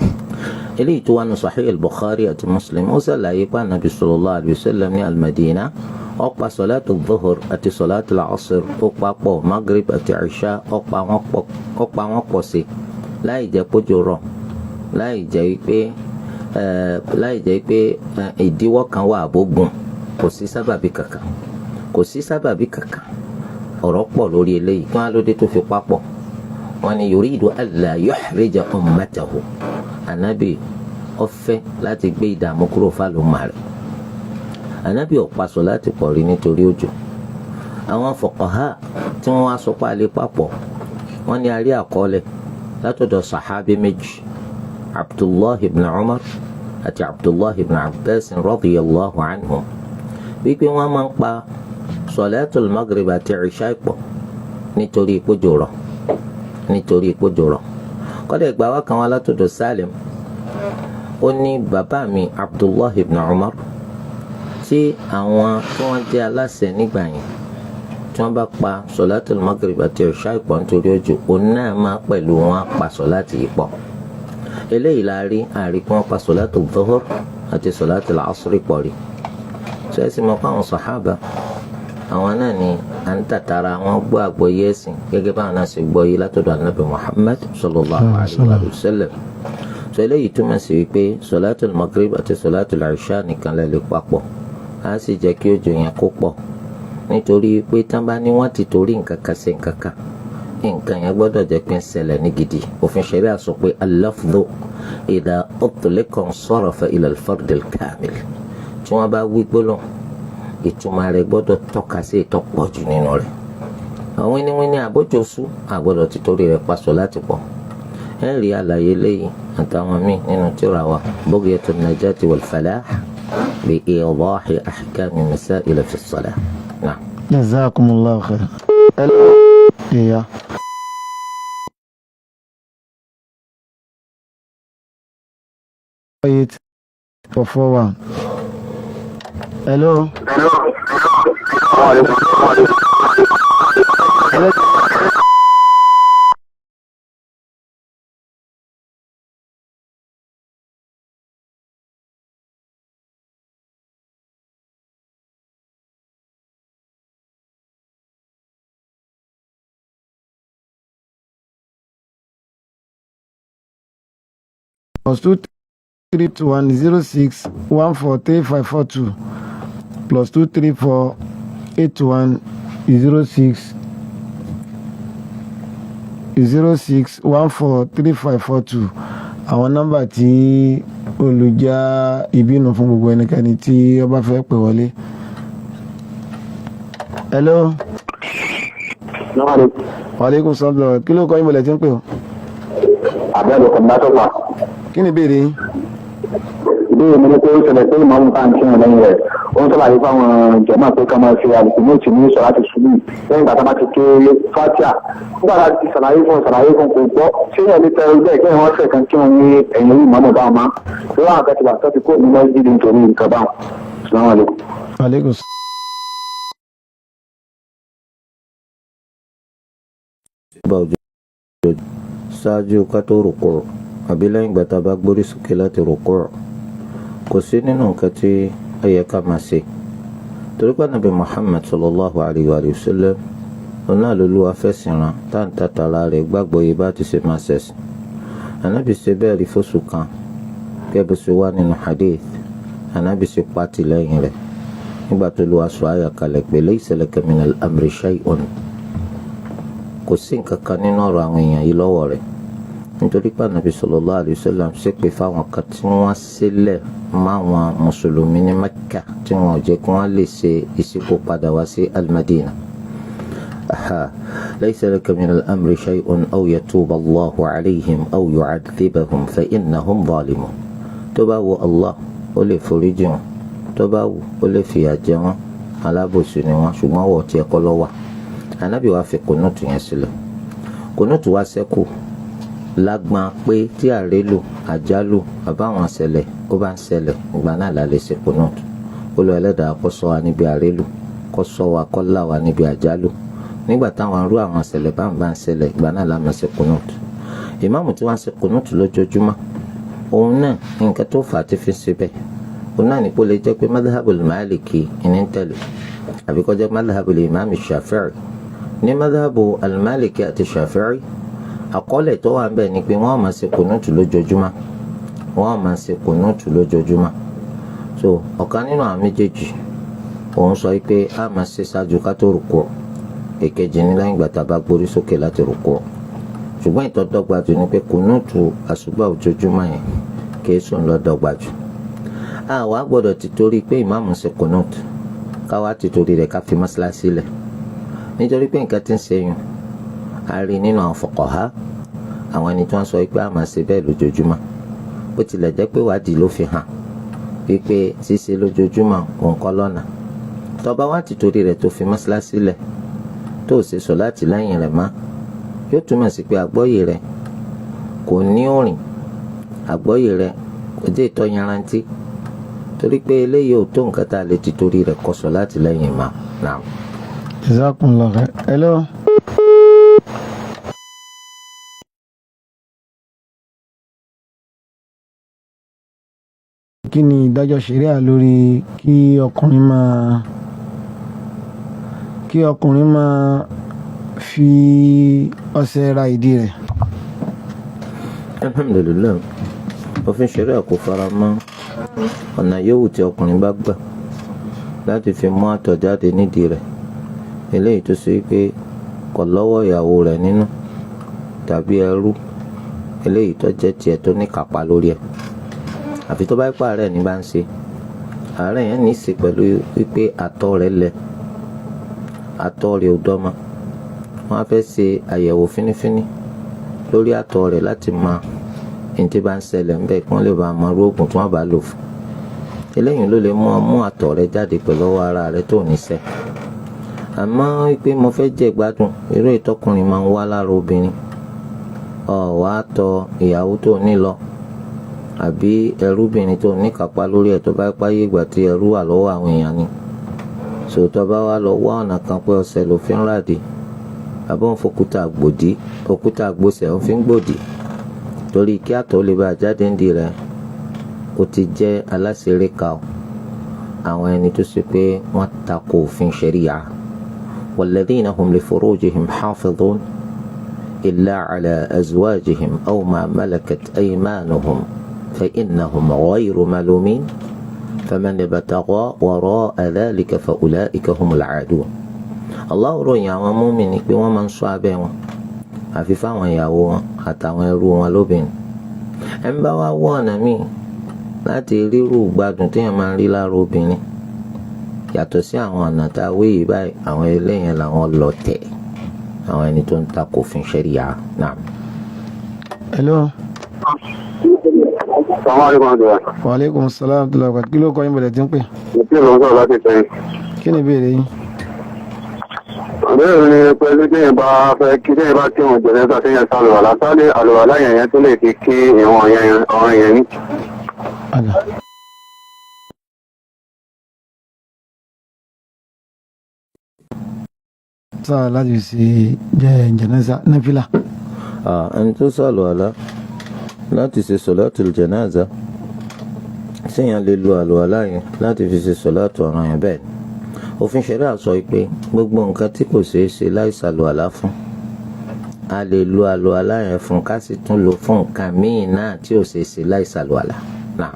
eléyìí tó wà ní Sahih al-Bukhari àti Muslim ó ṣàlàyé pé Ànábì sallallahu alayhi wa sallam ní al-Madina ó pa sọ̀láàtù dhuhr àti sọ̀láàtù al-asr ó papọ̀ Maghrib àti Isha ó pa wọ́n pọ̀ sí láì jẹ́ pójò rọ̀ láì jẹ́ pé ìdíwọ́ kan wà àbógun kò sí sábàbí kankan ọ̀rọ̀ pọ̀ lórí eléyìí kí wọ́n á lóde tó fi papọ̀ wọ́n ní yuridu alla yuhrija ummatahu Ànábì ó fẹ́ láti gbé ìdààmú kúrò fálùmọ́ rẹ̀. Ànábì ò pa sọ̀láàtì pọ̀ rí nítorí òjò. àwọn fuqaha tí wọ́n wá sọ pé a lè papọ̀ wọ́n ní a rí àkọọ́lẹ̀ látọ̀dọ̀ sàhábì méjì Abdullahi ibn Umar àti Abdullahi ibn Abbas radiyallahu anhum wípé wọ́n máa ń pa sọ̀láàtul Maghrib àti Isha pọ̀ nítorí ìpòjò rọ̀. kọ́dà ìgbà wa kan wá látọ̀dọ̀ Salim ó ní bàbá mi Abdullahi ibn Umar tí àwọn tí wọ́n jẹ́ aláṣẹ nígbà yẹn tí wọ́n bá pa sọ̀láàtul Maghrib àti Isha pọ̀ nítorí òjò òun náà máa pẹ̀lú wọn pa sọ̀láàtì yìí pọ̀. eléyìí la rí àríkún wọn pa sọ̀láàtul Dhuhr àti sọ̀láàtul Asr pọ̀ rí. sọ ẹ́ sì mọ̀ pé àwọn sàhábà àwọn náà ni à ń tàtàrà wọn gbọ́ àgbọ́yé ẹ̀sìn gẹ́gẹ́ báwọn náà ṣe gbọ́ yìí látọ̀dọ̀ Ànábì Muhammad sallallahu alayhi wa sallam. sọ eléyìí túmọ̀ sí wípé sọ̀láàtul Maghrib àti sọ̀láàtul Isha nìkan lè papọ̀ á sì jẹ́ kí òjò yẹn kó pọ̀ nítorí pé tán bá ní wọ́n ti torí nǹkan kan ṣe nǹkan kan nǹkan yẹn gbọ́dọ̀ jẹ́ pé ń ṣẹlẹ̀ ní gidi. òfin ṣẹ̀ríà sọ pé al-lafdhu idha utliqa sarafa ila al-fard al-kamil tí wọ́n bá wí gbólóhùn ìtumọ̀ rẹ̀ gbọ́dọ̀ tọ́ka sí ìtọ́pọ̀ jù nínú rẹ̀. àwọn wíníwíní àbójúsú àgbọ́dọ̀ ti torí rẹ̀ pa sọ̀láàtì pọ̀. ẹ rí àlàyé lẹ́yìn àtàwọn míì nínú tírà wa Bughyatun Najati wal Falah bi idahi ahkami masail fi as-salah. Jazakumullahu khairan. Yeah. Wait for 4-1. Hello. +2321061435542 +2348106143542 àwọn nọ́mbà tí olùjà ìbínú fún gbogbo ẹnikẹ́ni tí ó bá fẹ́ pè wọlé. Hello. Wa alaikum salaam. Kí ló kọ́ yín mọ̀lẹ́ tí ń pè ọ́? Àbẹ́lò kan bá tó pa. Kí ni ìbéèrè yín? Ìbéèrè mi ni pé ó ṣẹlẹ̀ pé ìmọ̀ nǹkan kí wọn lẹ́yìn rẹ̀. Ó ń sọ̀rọ̀ àyíká àwọn jẹ̀mọ́ pé ká máa ṣe àbùkù ní òtún ní sọ̀rọ̀ àti ṣubú lẹ́yìn ìgbà tá a bá ti ké fátíà. Nígbà tá a ti ṣàlàyé fún kò gbọ́. Ṣé ìyẹn lè tẹ ẹgbẹ́ kí wọ́n fẹ̀ kan kí wọ́n ní ẹ̀yìn orí ìmọ̀mọ̀ bá wọn má? Lọ́wọ́ àwọn akẹ́tìbà tó ti kó ní mọ́sídìí nítorí nǹkan báwọn. Assalamu alaikum. Wa alaikum ṣáájú ká tó rùkú àbí lẹ́yìn ìgbà tá a bá gbórí sókè láti rùkú kò sí nínú nǹkan tí ó yẹ ká máa ṣe torí pé Ànábì Muhammad sallallahu alayhi wa sallam ọ̀nà lóluwà fẹ̀sìn rán táǹtà tààrà rẹ̀ gbàgbọ́ yìí bá ti ṣe máa ṣẹ̀sìn. Ànábì ṣe bẹ́ẹ̀ rí fóṣù kan gẹ́gẹ́ bí ṣe wá nínú hadith. Ànábì ṣe pàtì lẹ́yìn rẹ̀ nígbà tó lu aṣọ àyà kalẹ̀ pé laysa laka minal amri shay'un. Kò sí nǹkan kan nínú ọ̀rọ̀ àwọn èèyàn yìí lọ́wọ́ rẹ̀ nítorí pé Ànábì sallallahu alayhi wa sallam ṣépè fáwọn kan tí wọ́n sílẹ̀ máwọn mùsùlùmí ní Mẹ́kà tí wọ́n jẹ́ kí wọ́n lè ṣe ìṣípò padà wá sí al-Madina. ليس لك من الأمر شيء أو يتوب الله عليهم أو يعذبهم فإنهم ظالمون. تباو الله ولي فريجون تباو ولي فياجون على بوسنوا شو ما وتي قلوا أنا بيوافق قنوت يسلم قنوت واسكو lágbọn pé tí àrélù àjálù àbáwọn ṣẹlẹ̀ ó bá ń ṣẹlẹ̀ ìgbà náà la lè ṣe qunut. Olú Ẹlẹ́dàá kó ṣọ́ wa níbi àrélù kó ṣọ́ wa kó là wa níbi àjálù. Nígbà táwọn arú àwọn ṣẹlẹ̀ bá ń ṣẹlẹ̀ ìgbà náà la máa ṣe qunut. Ìmáàmù tí wọ́n ṣe qunut lójoojúmọ́ òun náà nǹkan tó fà á ti fi ṣe bẹ́ẹ̀ òun náà ní kó lè jẹ́ pé madhabul Maliki ìní ń tẹ̀lé àbí kó jẹ́ madhabul Imam Shafi'i. Ní madhabu al-Maliki àti Shafi'i àkọọ́lẹ̀ tó wà ń bẹ̀ ni pé wọ́n máa ṣe qunut lójoojúmọ́ so ọ̀kan nínú àwọn méjèèjì òun sọ pé a máa ṣe ṣáájú ká tó rùkú èkejì ní lẹ́yìn ìgbà tá a bá gbórí sókè láti rùkú ṣùgbọ́n ìtọ́dọ́gba jù ni pé qunut àṣùbà ojoojúmọ́ yẹn kì í sùn lọ́dọ́gba jù. àwa gbọ́dọ̀ ti torí pé ìmáàmù ṣe qunut káwa ti torí rẹ̀ ká fi mọ́ṣáláṣí lẹ̀ nítorí pé nǹkan ti ń ṣe yùn a rí nínú àwọn fuqaha àwọn ẹni tí wọ́n sọ pé a máa ṣe bẹ́ẹ̀ lójoojúmọ́ bó tilẹ̀ jẹ́ pé wádìí ló fi hàn wípé ṣíṣe lójoojúmọ́ òun kọ́ lọ́nà. tó bá wá ti torí rẹ̀ tó fi mọ́ṣáláṣí lẹ̀ tó ṣe sọ̀láàtì lẹ́yìn rẹ̀ mọ́ yóò túmọ̀ sí pé àgbọ́yé rẹ̀ kò ní òrìn àgbọ́yé rẹ̀ kò dé ìtọ́ yanrantí torí pé eléyìí ò tó nǹkan tá a lè ti torí rẹ̀ kọ́ sọ̀láàtì lẹ́yìn mọ́ náà. Jazakumullah khair. Hello. Kí ni ìdájọ́ ṣẹ̀ríà lórí kí ọkùnrin máa fi ọṣẹ ra ìdí rẹ̀? Alhamdulillah, òfin ṣẹ̀ríà kò fara mọ́ ọ̀nà yòówù tí ọkùnrin bá gbà láti fi mú àtọ̀ jáde nídìí rẹ̀ eléyìí tó ṣe pé kò lọ́wọ́ ìyàwó rẹ̀ nínú tàbí ẹrú eléyìí tó jẹ́ tiẹ̀ tó ní kápá lórí ẹ̀ àfi tó bá pa àárẹ̀ ní bá ń ṣe àárẹ̀ yẹn ní í ṣe pẹ̀lú wípé àtọ̀ rẹ̀ lẹ̀ àtọ̀ rẹ̀ ò dọ́mọ wọ́n á fẹ́ ṣe àyẹ̀wò fínífíní lórí àtọ̀ rẹ̀ láti mọ ẹni tí bá ń ṣẹlẹ̀ ń bẹ̀ kí wọ́n lè bá mọ irú oògùn tí wọ́n bá lò fún eléyìí ló lè mú àtọ̀ rẹ̀ jáde pẹ̀lú ọwọ́ ara rẹ̀ tó ní sẹ́ àmọ́ wípé mo fẹ́ jẹ́ gbádùn irú ìtọ́kùnrin máa ń wá lára obìnrin wàá tọ̀ ìyàwó tó ní lọ àbí ẹrúbìnrin tó ní kápá lórí ẹ̀ tó bá páyé ìgbà tí ẹrú wà lọ́wọ́ àwọn èèyàn ni sòtọ́ bá wá lọ wá ọ̀nà kan pé ọṣẹ ló fi ń ràdì àbọ̀ ń fòkúta gbòdì òkúta gbòsẹ̀ ń fi ń gbòdì torí kí àtọ̀ lè bá jáde ń di rẹ̀ ó ti jẹ́ aláṣẹrẹ́ ka àwọn ẹni tó ṣe pé wọ́n tako òfin ṣẹ̀ríyà walladhina hum li furujihim hafidhun illa ala azwajihim aw ma malakat aymanuhum فإنهم غير ملومين فمن ابتغى وراء ذلك فأولئك هم العادون. Allah ròyìn àwọn mùmínì pé wọ́n máa ń ṣọ́ abẹ́ wọn àfi fáwọn ìyàwó wọn àtàwọn ẹrú wọn lóbìnrin. ẹ ń bá wá wọ ọ̀nà míì láti rírú gbádùn téèyàn máa ń rí lára obìnrin yàtọ̀ sí àwọn ọ̀nà tá a wé yìí báyìí àwọn eléyẹn làwọn lọ̀tẹ̀ àwọn ẹni tó ń takò òfin ṣẹ̀ríà náà. hello. wa aleykum salaam tó lọ́kọ̀ kí ló kọ́ yín bọ̀dẹ̀ tí ń pè. kí ni ìbéèrè yín. Ìbéèrè ni pẹ̀lú tí yẹn bá fẹ́ kí tí yẹn bá kí wọn jẹ̀lẹ́ sá téèyàn sá àlùwàlá sáré àlùwàlá yẹn tó lè fi kí ìwọ̀n yẹn ọ̀rìn yẹn ní. sáà láti ṣe jẹ̀nẹ́sà náfìlà. ẹni tó sàlùwàlá láti ṣe sọ̀látùl jánásà séèyàn lè lo àlùwàlá yẹn láti fi ṣe sọ̀látù ọ̀ràn yẹn bẹ́ẹ̀ ni òfin ṣẹ̀ríà sọ pé gbogbo nǹkan tí kò ṣeé ṣe láì ṣàlùwàlá fún a lè lo àlùwàlá yẹn fún ká sì tún lò fún nǹkan míì náà tí ò ṣeé ṣe láì ṣàlùwàlá náà.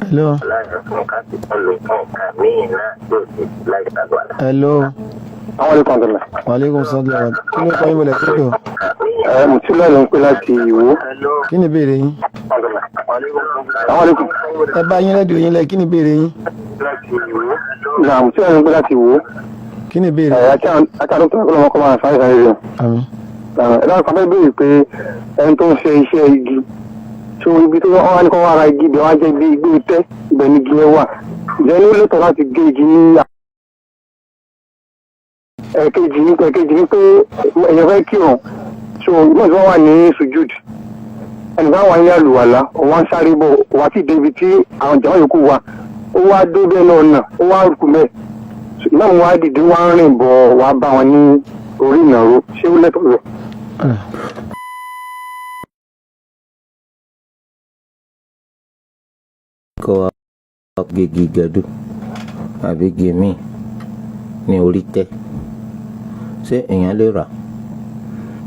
hello. hello. wa aleykum salaam kí ló kọ́ yín bọ̀dẹ̀ tí ń pè ọ́. Mùsùlùmí ló ń pè láti Ìwó. kí ni ìbéèrè yín. ẹ bá yín rédíò yín lẹ kí ni ìbéèrè yín. Mùsùlùmí ló ń pè láti Ìwó. kí ni ìbéèrè. akádọ́ tó kọ́ lọ́mọkọ́ máa sáré sáré rẹ̀. ẹ̀rọ kan fẹ́ béèrè pé ẹni tó ń ṣe iṣẹ́ igi tó ibi tó wọ́n wá ní kó wá ra igi ibẹ̀ wá jẹ́ bí igbó tẹ́ ibẹ̀ ní igi yẹn wà ǹjẹ́ ní ó lẹ́tọ̀ọ́ láti gé igi ní ẹ̀kejì ní pé èèyàn fẹ́ kí òun so ìgbọ́n tí wọ́n wà ní sujud ẹnìkan wà ní àlùwàlá wọ́n sáré bọ̀ wá sí débi tí àwọn jàmá yòókù wà ó wá dó bẹ́ẹ̀ náà nà ó wá rúkú bẹ́ẹ̀ náà wọ́n á dìde wọ́n á rìn bọ̀ wá bá wọn ní orí ìnàró ṣé ó lẹ́tọ̀ọ́ rẹ̀. kọ́ wa gègé gẹ̀dú àbí gèmí ní orí tẹ́ ṣé èèyàn lè rà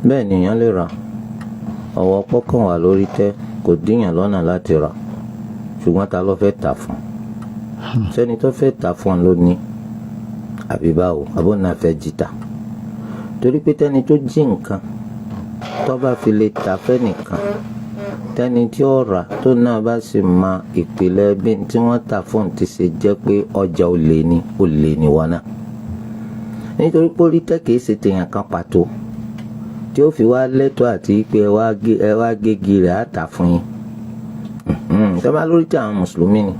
bẹ́ẹ̀ ni èèyàn lè rà ọwọ́ pọ́kàn wà lórí tẹ́ kò díyàn lọ́nà láti rà ṣùgbọ́n ta ló fẹ́ tà fún sẹ́ni tó fẹ́ tà fún ló ní àbí báwo àbọ̀nà fẹ́ jìtà torí pé tẹ́ni tó jí nǹkan tó bá fi lè tà fẹ́ nìkan tẹ́ni tí ó rà tó náà bá sì mọ ìpìlẹ̀ bí tí wọ́n tà fún ti ṣe jẹ́ pé ọjà olè ni wọn náà nítorí pé orí tẹ́ kìí ṣe tèèyàn kan pàtó tí ó fi wá lẹ́tọ̀ọ́ àti pé ẹ wá gégi rẹ̀ á tà fún yín tẹ́ bá lórí tí àwọn mùsùlùmí ni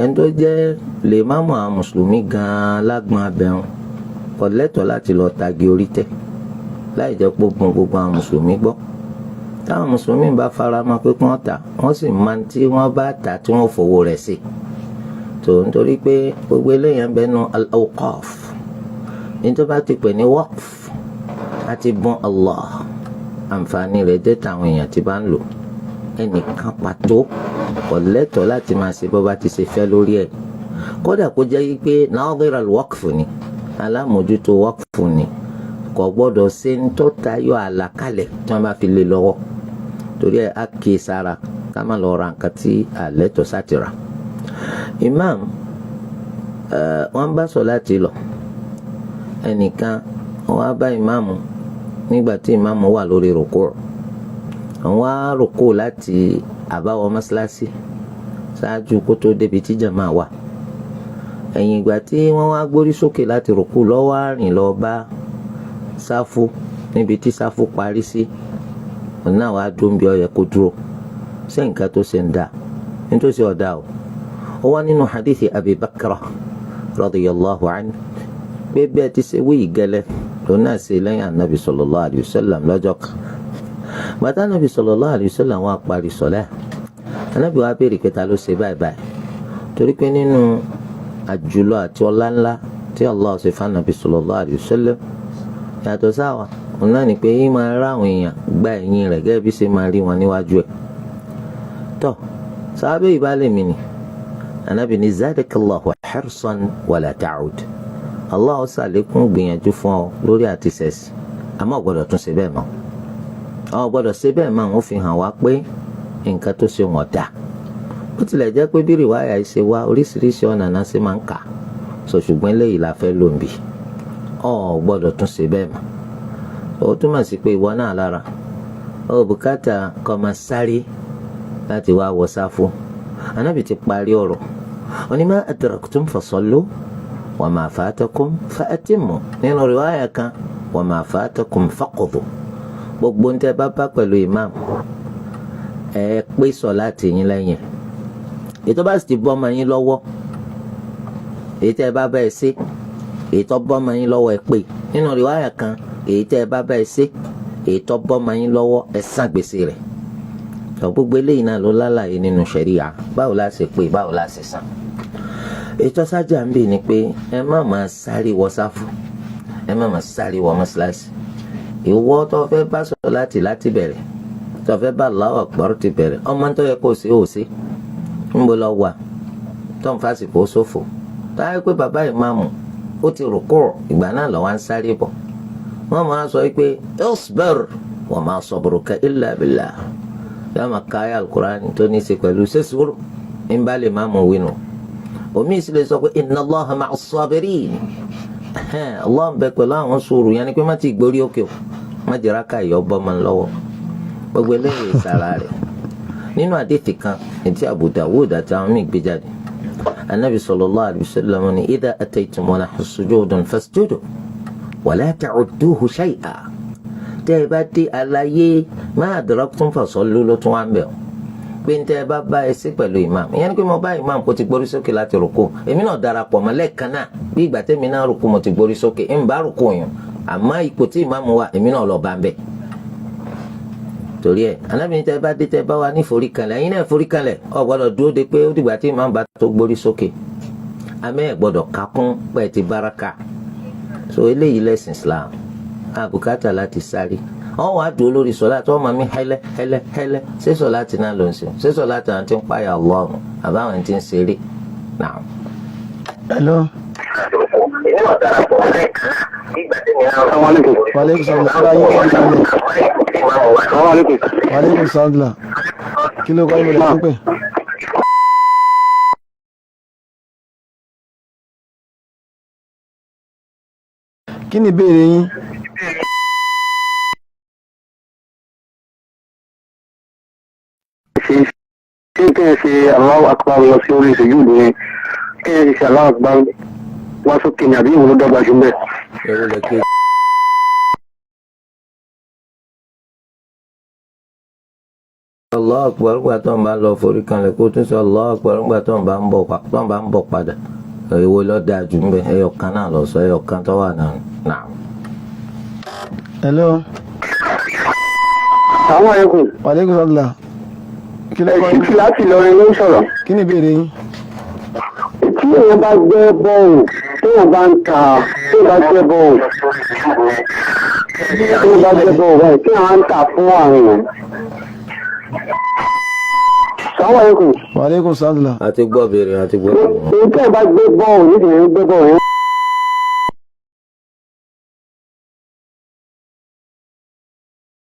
ẹni tó jẹ́ lè má mọ àwọn mùsùlùmí gan-an lágbọ́n abẹ́hùn kò lẹ́tọ̀ọ́ láti lọ tagi orí tẹ́ láì jẹ́ gbogbo àwọn mùsùlùmí gbọ́ táwọn mùsùlùmí bá fara mọ́ pé wọ́n tà wọ́n sì máa ń tí wọ́n bá tà tí wọ́n fowó rẹ̀ sí tó nítorí pé gbogbo eléyàn bẹnu al-awqaf nítorí bá ti pè ní waqf àti bùn Allah àǹfààní rẹ̀ jẹ́ táwọn èèyàn ti bá ń lò ẹnìkan pàtó kò lẹ́tọ̀ọ́ láti máa ṣe bọ́ bá ti ṣe fẹ́ lórí ẹ̀ kódà kó jẹ́ pé nadir al-waqf ni alámòjútó waqf ni kò gbọ́dọ̀ ṣe ń tó tayọ àlàkalẹ̀ tí wọ́n bá fi lé lọ́wọ́ torí ẹ̀ á kí sára ká má lọ ra nǹkan tí àlẹ́tọ̀ sátìrà. imam wọ́n bá sọ láti lọ ẹnìkan wọ́n á bá ìmáàmù nígbà tí ìmáàmù wà lórí rùkú àwọn á rùkú láti àbáwọ̀ mọ́ṣáláṣí ṣáájú kó tó débi tí jàmá wà ẹ̀yìn ìgbà tí wọ́n wá gbórí sókè láti rùkú lọ́wọ́ àrìn lọ bá sáfù níbi tí sáfù parí sí òun náà wàá dún bí ó yẹ kó dúró ṣé nǹkan tó ṣe ń dà nítòsí ọ̀dà o ó wá nínú hadithi Abi Bakra radiyallahu anhu pé bẹ́ẹ̀ ti ṣe wí ìgẹlẹ́ lòun náà ṣe lẹ́yìn anabi sallallahu alayhi wa sallam lọ́jọ́ kan bàtà anabi sallallahu alayhi wa sallam wọn parí sọ̀lẹ́ anabi wa béèrè pé ta ló ṣe báyìí báyìí torí pé nínú àjùlọ àti ọlá ńlá tí Allah ṣe fún anabi sallallahu alayhi wa sallam yàtọ̀ sáwà òun náà ni pé yín máa rá àwọn èèyàn gba ẹ̀yìn rẹ̀ gẹ́gẹ́ bí ṣe máa rí wọn níwájú ẹ̀ tọ́ sábẹ́ ìbálẹ̀ mi ni anabi ni zadakallahu hirsan wala ta'ud Allah ṣàlékún gbìyànjú fún ọ lórí àti sẹ̀sì àmọ́ ò gbọ́dọ̀ tún ṣe bẹ́ẹ̀ mọ́ ọ gbọ́dọ̀ ṣe bẹ́ẹ̀ mọ́ àwọn fi hàn wá pé nǹkan tó ṣe wọ́n dà ó tilẹ̀ jẹ́ pé bí rìwáyà ṣe wá oríṣiríṣi ọ̀nà náà ṣe máa ń kà sọ ṣùgbọ́n eléyìí la fẹ́ lòǹbì ọ gbọ́dọ̀ tún ṣe bẹ́ẹ̀ mọ́ ó túmọ̀ sí pé ìwọ náà lára ó bùkátà kó máa sáré láti wá wọ sáfù anábì ti parí ọ̀rọ̀ ó ní ma adraktum fasallu wa ma fatakum fa atimmu nínú riwaya kan wa ma fatakum faqdu. Gbogbo ntẹ́ bá bá pẹ̀lú imam ẹ pé sọ̀láàtì yín lẹ́yìn. Ètò bá sì ti bọ́ ọmọ yín lọ́wọ́ èyí tẹ́ bá bá ẹ ṣe èyí tó bọ́ ọmọ yín lọ́wọ́ ẹ pé nínú riwaya kan èyí tẹ́ bá bá ẹ ṣe èyí tó bọ́ ọmọ yín lọ́wọ́ ẹ san gbèsè rẹ̀. Gbogbo eléyìí náà ló lálàyé nínú ṣẹ̀ríà báwo la ṣe pé báwo la ṣe san. Ètò sájà ń bì ní pé ẹ má máa sáré wọ sáfù ẹ má máa sáré wọ mọ́ṣáláṣí. Ìwọ tó fẹ́ bá sọ̀rọ̀ láti bẹ̀rẹ̀ tó fẹ́ bá Allahu Akbar ti bẹ̀rẹ̀ ọmọ tó yẹ kó ṣe ó ṣe ń bọ̀ lọ wà tó ń fásitì ṣòfò táyé pé bàbá ìmáàmù ó ti rùkúrù ìgbà náà lọ́wọ́ ń sáré bọ̀ wọ́n máa sọ pé isbir wa ma sabruka illa billah yóò máa ka ayé al-Qur'an tó ní í ṣe pẹ̀lú ṣé sùúrù ń bá lè máàmù wínú omi ìsìlẹ̀ sọ pé inna Allaha ma'as sabirin Allah ń bẹ pẹ̀lú àwọn sùúrù yẹn ni pé má ti gbórí òkè o má jẹ́ra ká ìyọ́ bọ́ máa ń lọ́wọ́ gbogbo eléyìí sára rẹ̀ nínú àdéhìí kan ètí Abu Dawud àti àwọn míì gbé jáde anabi sallallahu alayhi wa sallam ní idha ataytumuna sujudan fasjudu wa la ta'udduhu shay'a tẹ́ ẹ bá dé àlàyé ma adraktum fasallu ló tún wá ń bẹ̀ ọ́ pé ń tẹ́ ẹ bá bá ẹ sí pẹ̀lú imam ìyẹn ni pé mo bá imam kó ti gbórí sókè láti rúkú èmi náà darapọ̀ mọ́ lẹ́ẹ̀kan náà bí ìgbà tẹ́mi náà rúkú mo ti gbórí sókè ń bá rúkú yàn àmọ́ ipò tí imam wà èmi náà lọ bá ń bẹ̀ torí ẹ anábìyẹn tẹ́ bá dé tẹ́ bá wà ní foríkanlẹ̀ ẹ̀yin náà foríkanlẹ̀ ọ gbọ́dọ̀ dúró de pé ó dìgbà tí imam bá tó gbórí sókè àmọ́ ẹ gbọ́dọ̀ kakún pẹ̀ ti baraka so eléyìí lẹ́sìn Islam àbùkátà láti sáré wọ́n wá dúró lórí sọ́lá tí wọ́n máa mí hẹ́lẹ́ ṣé sọ́lá ti náà ló ń ṣe ṣé sọ́lá ti náà ti ń páyà ọlọ́run àbáwọn ti ń ṣeré náà. Hello. Wàlẹ́kùn sàdùlà kí ló kọ́ ìmọ̀lẹ̀ tó pè. Kí ni ìbéèrè yín? Ṣé kí ẹ ṣe Allahu Akbar lọ sí orí ìṣèjú ni kí ẹ ṣe Allahu Akbar wá sókè ní àbí ìwòló dọ́gba jù mẹ́. ewu lè ké. Allahu Akbar nígbà tó ń bá lọ forí kanlẹ̀ kó tún sọ Allahu Akbar nígbà tó ń bá ń bọ̀ padà ewu lọ dáa jù mbẹ ẹyọ kan náà lọ sọ ẹyọ kan tó wà náà. Hello. Àwọn ẹkùn. Wàlẹ́kùn sàdùlà kí ló kọ́ ìṣíkí láti Ìlọrin ló ń sọ̀rọ̀. kí ni ìbéèrè yín? Tí èèyàn bá gbẹ́ bọ́ọ̀lù tí èèyàn bá ń ta tí èèyàn bá gbẹ́ bọ́ọ̀lù tí èèyàn bá gbẹ́ bọ́ọ̀lù báyìí tí èèyàn ń tà fún àwọn èèyàn. Àwọn ẹkùn. Wàlẹ́kùn sàdùlà. àti gbọ́ béèrè àti gbọ́ béèrè. Èyí tí èèyàn bá gbé bọ́ọ̀lù nítorí gbé bọ́ọ̀lù yẹn.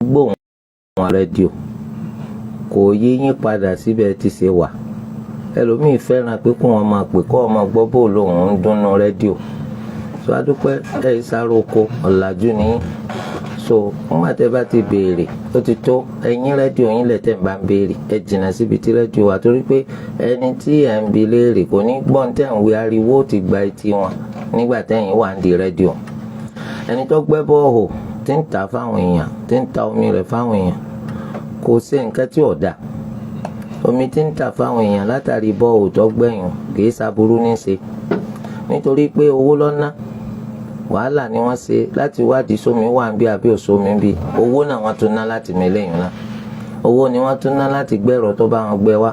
gbóhùn àwọn rédíò kò yí yín padà síbẹ̀ tí ṣe wà ẹlòmíì fẹ́ràn pé kó wọn máa pè kó wọn máa gbọ́ bóòlù òun ń dúnnú rédíò so adúpẹ́ ẹ̀ ìsàròkọ ọ̀làjú ni so wọ́n máa tẹ́ bá ti béèrè ó ti tó ẹ̀yìn rédíò yín lẹ̀ tẹ́ ń bá ń béèrè ẹ̀ jìnnà síbi tí rédíò wà torí pé ẹni tí ẹ̀ ń bi léèrè kò ní gbọ́n tẹ̀ ń wí ariwo ti gba etí wọn nígbà tẹ́yìn wà ń di rédíò ẹni tó gbẹ́ bọ́ọ̀hù tí ń ta fáwọn èèyàn tí ń ta omi rẹ̀ fáwọn èèyàn kò sí nǹkan tí ò dáa omi tí ń ta fáwọn èèyàn látàrí bọ́ọ̀hù tó gbẹ̀yìn kìí ṣàbúrú ní ṣe nítorí pé owó lọ́nà wàhálà ni wọ́n ṣe láti wádìí sómi wà ń bí àbí òsómi ń bí owó náà wọ́n tún ná láti mẹ́lẹ́yìn náà owó ni wọ́n tún ná láti gbẹ̀rọ tó bá wọn gbẹ wá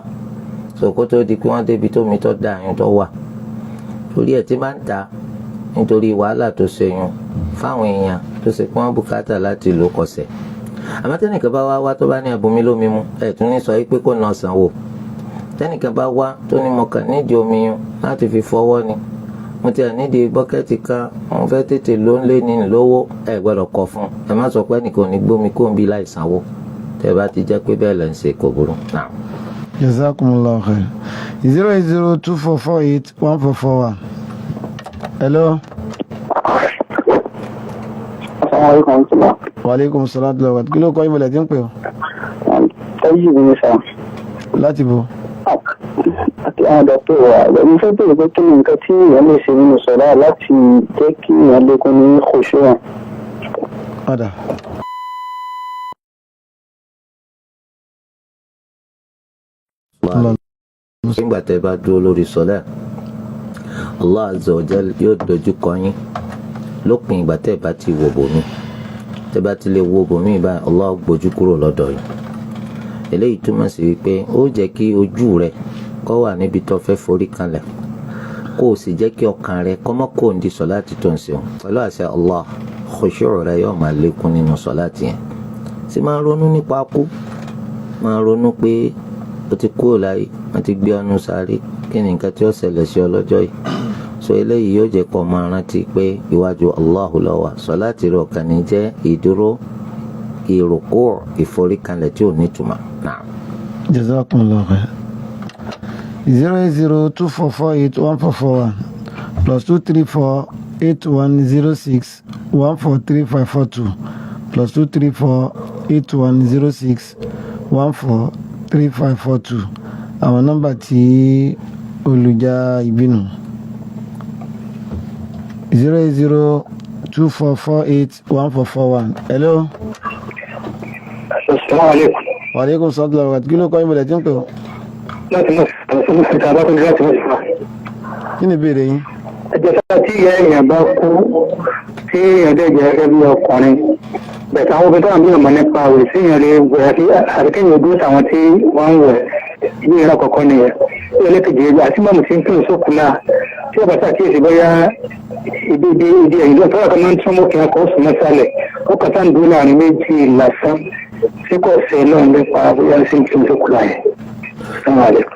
sòkó tó di pé wọ́n débi tómi tó dáa yẹn tó wà torí ẹ̀ tí máa ń ta nítorí wàhálà tó ṣe yun fáwọn èèyàn tó ṣe pé wọ́n bùkátà láti lò kọsẹ̀ àmọ́ tẹ́nìkan bá wá tó bá ní abùnmí lómi mu ẹ̀ tún ní sọ pé kò ná sanwó tẹ́nìkan bá wá tó ní mo kàn nídìí omi yun láti fi fọwọ́ ni mo ti ẹ̀ nídìí bọ́kẹ́tì kan mo fẹ́ tètè ló ń lé ní lówó ẹ̀ gbọ́dọ̀ kọ fún ẹ má sọ pé ẹnìkan ò ní gbómi kó ń bí láì sanwó tẹ́ bá ti jẹ́ pé bẹ́ẹ̀ lẹ́ ń ṣe kò burú náà. Jazakumullahu khair. 08024481441. Hello. Wàlẹ́kùn sàlámù lọ́wọ́ kí ló kọ́ ìmọ̀lẹ̀ tí ń pè ọ́? Ẹyí ìwé ni sá. Láti bo? Àti àwọn dọ́tò wa lẹ́nu fẹ́ bèrè pé kí ni nǹkan tí èèyàn lè ṣe nínú sọ̀rọ̀ láti jẹ́ kí èèyàn lékún ní khushu'. Ọ̀dà. nígbà tẹ́ bá dúró lórí sọlá Allah azza wa jal yóò dojú kọ yín lópin ìgbà tẹ́ bá ti wò bòmí, tẹ́ bá ti lè wo bòmí báyìí Allah gbójú kúrò lọ́dọ̀ yìí. eléyìí túmọ̀ sí wípé ó jẹ́ kí ojú rẹ kó wà níbi tó fẹ́ forí kanlẹ̀, kó o sì jẹ́ kí ọkàn rẹ kó má kó ń di sọláàtì tó ń ṣe pẹ̀lú àṣẹ Allah. khushu' rẹ yóò máa lékún nínú sọláàtì yẹn. sì máa ronú nípa kú, máa ronú pé ó ti kúrò láyé, wọ́n ti gbé ọnù sáré, kí ni nǹkan tí ó ṣẹlẹ̀ sí ọ lọ́jọ́ yìí. so eléyìí yóò jẹ́ kó máa rántí pé iwájú Allahu ló wà. sọláàtì rẹ̀ ọ̀kan ní jẹ́ ìdúró, ìrùkú, ìforíkanlẹ̀ tí ò ní ìtumọ̀. Jazakumullahu khair. 08024481441 +2348106143542 +2348106143542 àwọn nọ́mbà tí olùjà ìbínú 08024481441. Hello. Assalamu alaikum. Wa alaikum salaam wa kí ló kọ́ ìmọ̀lẹ̀ tí ń pè ọ́? Láti mọ̀ sí ìta bá tó ní láti mọ̀ sí wa. Kí ni ìbéèrè yín? Ẹjọ́ sáà tí ìyá èèyàn bá kú tí èèyàn dẹ̀ jẹ́ gẹ́gẹ́ bí ọkùnrin. Bẹ̀tẹ̀ àwọn obìnrin tó wà ní ọmọ nípa àwẹ̀ sí èèyàn lè wẹ̀ àbíkẹ́yìn ogun táwọn tí wọ́n ń wẹ̀ ní ìran kọ̀ọ̀kan nìyẹn. Ó lè kejì ẹgbẹ́ àti mọ̀mù tí ń kírun sókun náà tí ó bá ṣàkíyèsí bóyá ibi ẹ̀yìn lọ́tọ́ ọ̀kan máa ń tún mọ́kì akọ̀ sùn mọ́sálẹ̀ ó kàtà ń dúró láàrin méjì lásán tí kò ṣe náà nípa bóyá sí ń kírun sókun náà yẹn. Assalamu alaikum.